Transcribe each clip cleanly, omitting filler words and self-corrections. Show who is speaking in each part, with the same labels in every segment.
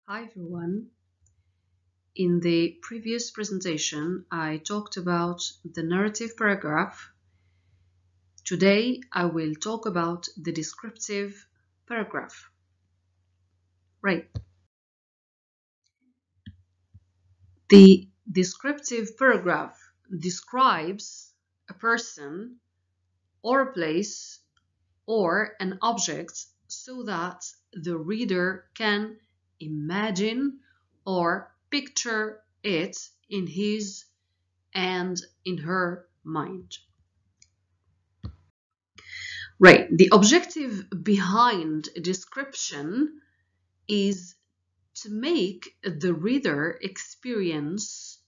Speaker 1: Hi everyone. In the previous presentation, I talked about the narrative paragraph. Today, I will talk about the descriptive paragraph. Right. The descriptive paragraph describes a person or a place or an object so that the reader can imagine or picture it in his and in her mind. Right. The objective behind a description is to make the reader experience,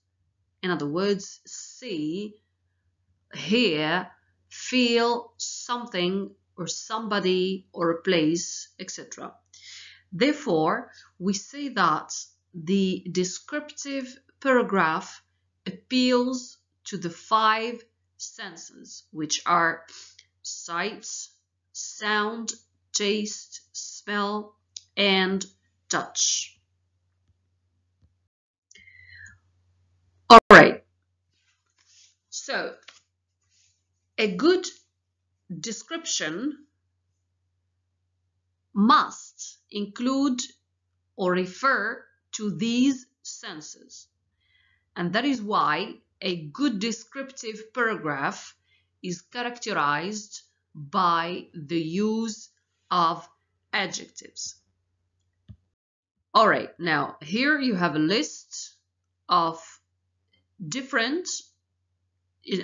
Speaker 1: in other words, see, hear, feel something or somebody or a place, etc. Therefore, we say that the descriptive paragraph appeals to the five senses, which are sight, sound, taste, smell, and touch. All right. So, a good description must include or refer to these senses. And that is why a good descriptive paragraph is characterized by the use of adjectives. All right, now here you have a list of different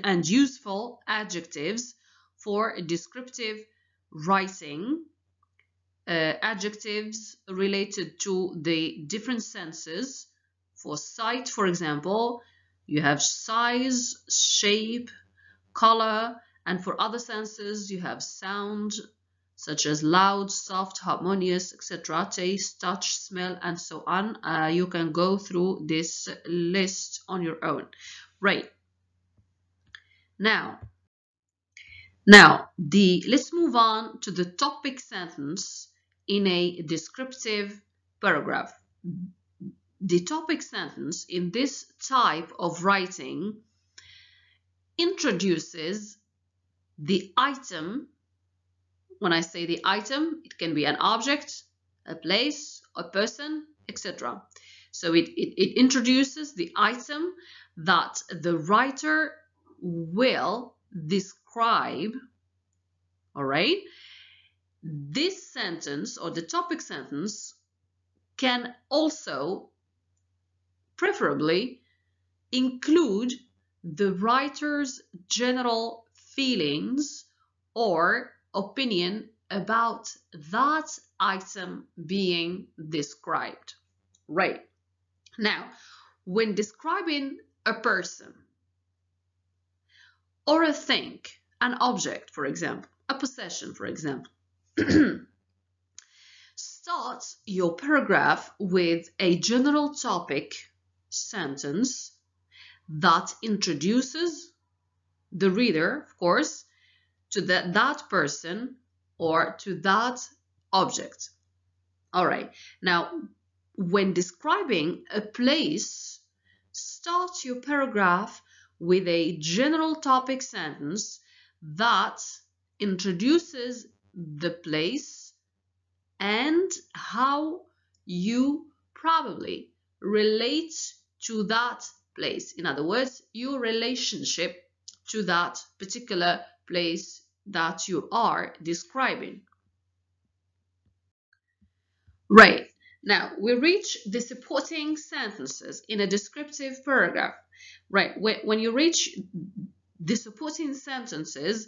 Speaker 1: and useful adjectives for a descriptive writing. Adjectives related to the different senses. For sight, for example, you have size, shape, color, and for other senses, you have sound, such as loud, soft, harmonious, etc., taste, touch, smell, and so on. You can go through this list on your own. Right. Now, let's move on to the topic sentence in a descriptive paragraph. The topic sentence in this type of writing introduces the item. When I say the item, it can be an object, a place, a person, etc. So it introduces the item that the writer will describe. All right. This sentence or the topic sentence can also preferably include the writer's general feelings or opinion about that item being described. Right. Now, when describing a person or a thing, an object, for example, a possession, for example, start your paragraph with a general topic sentence that introduces the reader, of course, to that person or to that object. All right. Now, when describing a place, start your paragraph with a general topic sentence that introduces the place and how you probably relate to that place. In other words, your relationship to that particular place that you are describing. Right. Now, we reach the supporting sentences in a descriptive paragraph. Right. When you reach the supporting sentences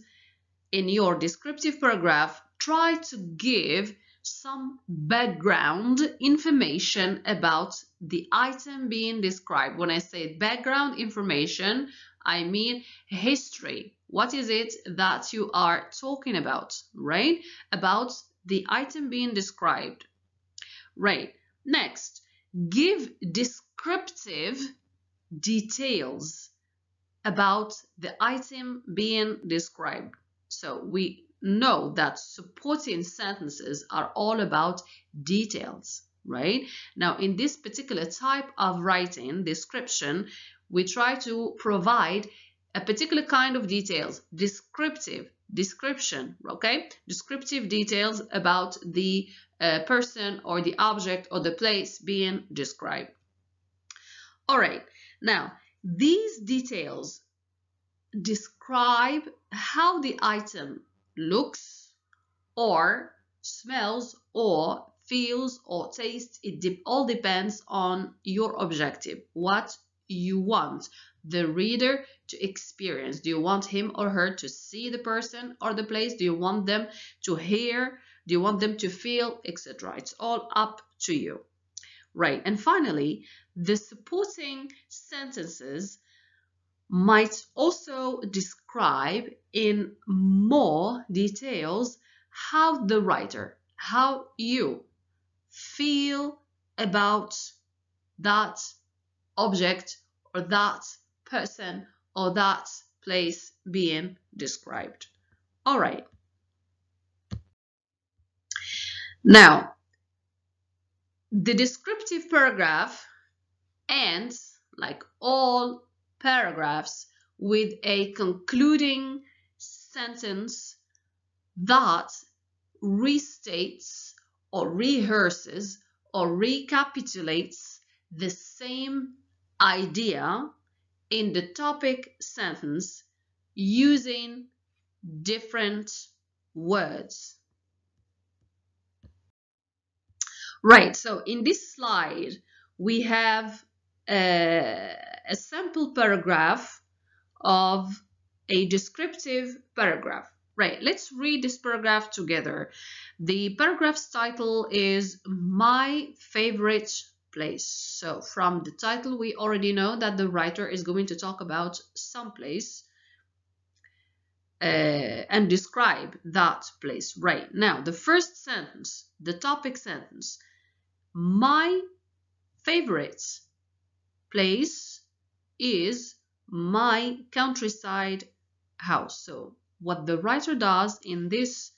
Speaker 1: in your descriptive paragraph, try to give some background information about the item being described. When I say background information, I mean history. What is it that you are talking about, right? About the item being described. Right. Next, give descriptive details about the item being described. So we know that supporting sentences are all about details, right? Now, in this particular type of writing, description, we try to provide a particular kind of details, description, okay? Descriptive details about the person or the object or the place being described. All right, now these details describe how the item looks or smells or feels or tastes. It all depends on your objective, what you want the reader to experience. Do you want him or her to see the person or the place? Do you want them to hear? Do you want them to feel, etc.? It's all up to you, right? And finally, the supporting sentences might also describe in more details how the writer, how you feel about that object or that person or that place being described. All right. Now, the descriptive paragraph ends, like all paragraphs, with a concluding sentence that restates or rehearses or recapitulates the same idea in the topic sentence using different words. Right, so in this slide, we have a sample paragraph of a descriptive paragraph. Right, let's read this paragraph together. The paragraph's title is My Favorite Place. So from the title, we already know that the writer is going to talk about some place and describe that place. Right, now the first sentence, the topic sentence, my favorite place is my countryside house. So what the writer does in this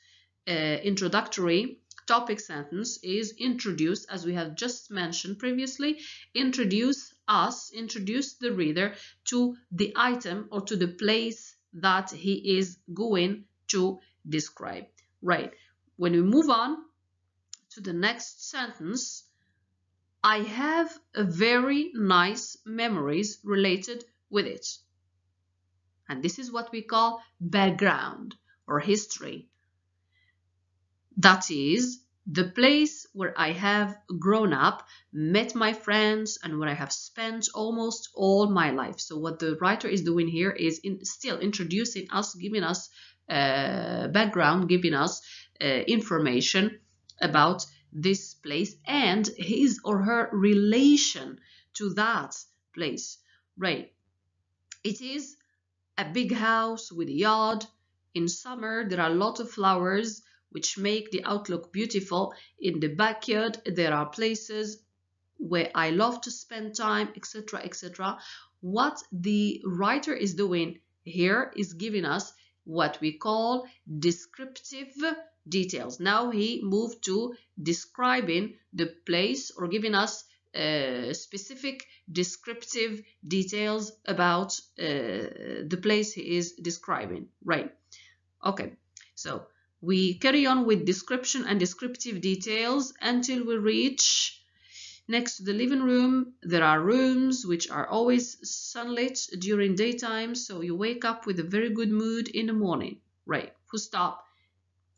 Speaker 1: introductory topic sentence is introduce, as we have just mentioned previously, introduce the reader to the item or to the place that he is going to describe. Right. When we move on to the next sentence, I have a very nice memories related with it. And this is what we call background or history. That is the place where I have grown up, met my friends, and where I have spent almost all my life. So what the writer is doing here is still introducing us, giving us background, giving us information about this place and his or her relation to that place. Right. It is a big house with a yard. In summer, there are a lot of flowers which make the outlook beautiful. In the backyard, there are places where I love to spend time, etc., etc. What the writer is doing here is giving us what we call descriptive details. Now he moved to describing the place or giving us specific descriptive details about the place he is describing. Right. Okay. So we carry on with description and descriptive details until we reach next to the living room. There are rooms which are always sunlit during daytime, so you wake up with a very good mood in the morning. Right. Full stop.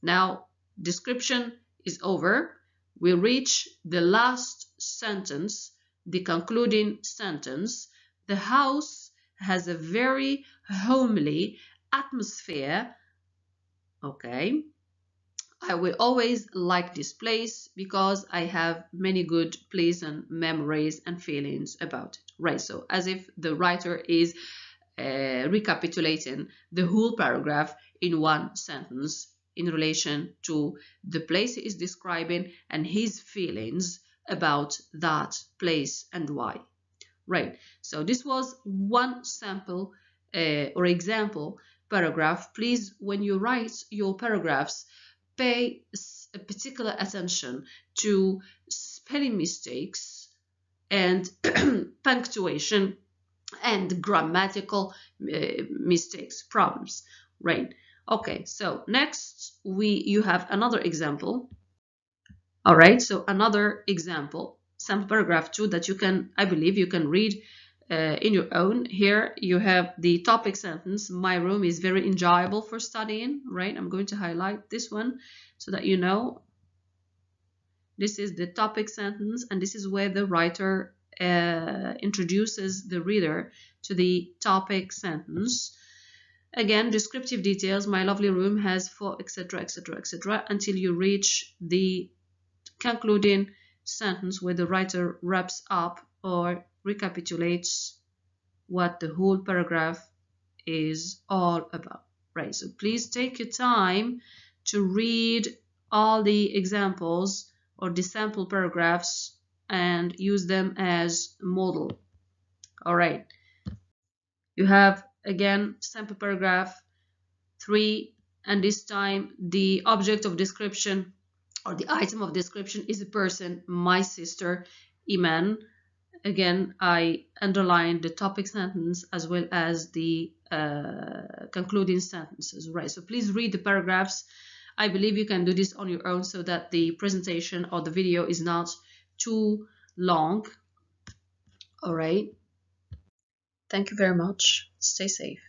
Speaker 1: Now, description is over. We reach the last sentence, the concluding sentence. The house has a very homely atmosphere. Okay. I will always like this place because I have many good pleasant memories and feelings about it. Right. So as if the writer is recapitulating the whole paragraph in one sentence in relation to the place he is describing and his feelings about that place and why. Right. So this was one sample or example paragraph. Please, when you write your paragraphs, pay a particular attention to spelling mistakes and punctuation and grammatical mistakes, problems, right? Okay, so next you have another example. All right, so another example, sample paragraph 2 that you can, I believe you can read in your own. Here you have the topic sentence, my room is very enjoyable for studying, right? I'm going to highlight this one so that you know this is the topic sentence, and this is where the writer introduces the reader to the topic sentence. Again, descriptive details, my lovely room has 4, etc., etc., etc., until you reach the concluding sentence where the writer wraps up or recapitulates what the whole paragraph is all about, right? So please take your time to read all the examples or the sample paragraphs and use them as model. All right, you have again sample paragraph 3, and this time the object of description or the item of description is a person, my sister Iman. Again, I underlined the topic sentence as well as the concluding sentences, right? So please read the paragraphs. I believe you can do this on your own so that the presentation or the video is not too long. All right. Thank you very much. Stay safe.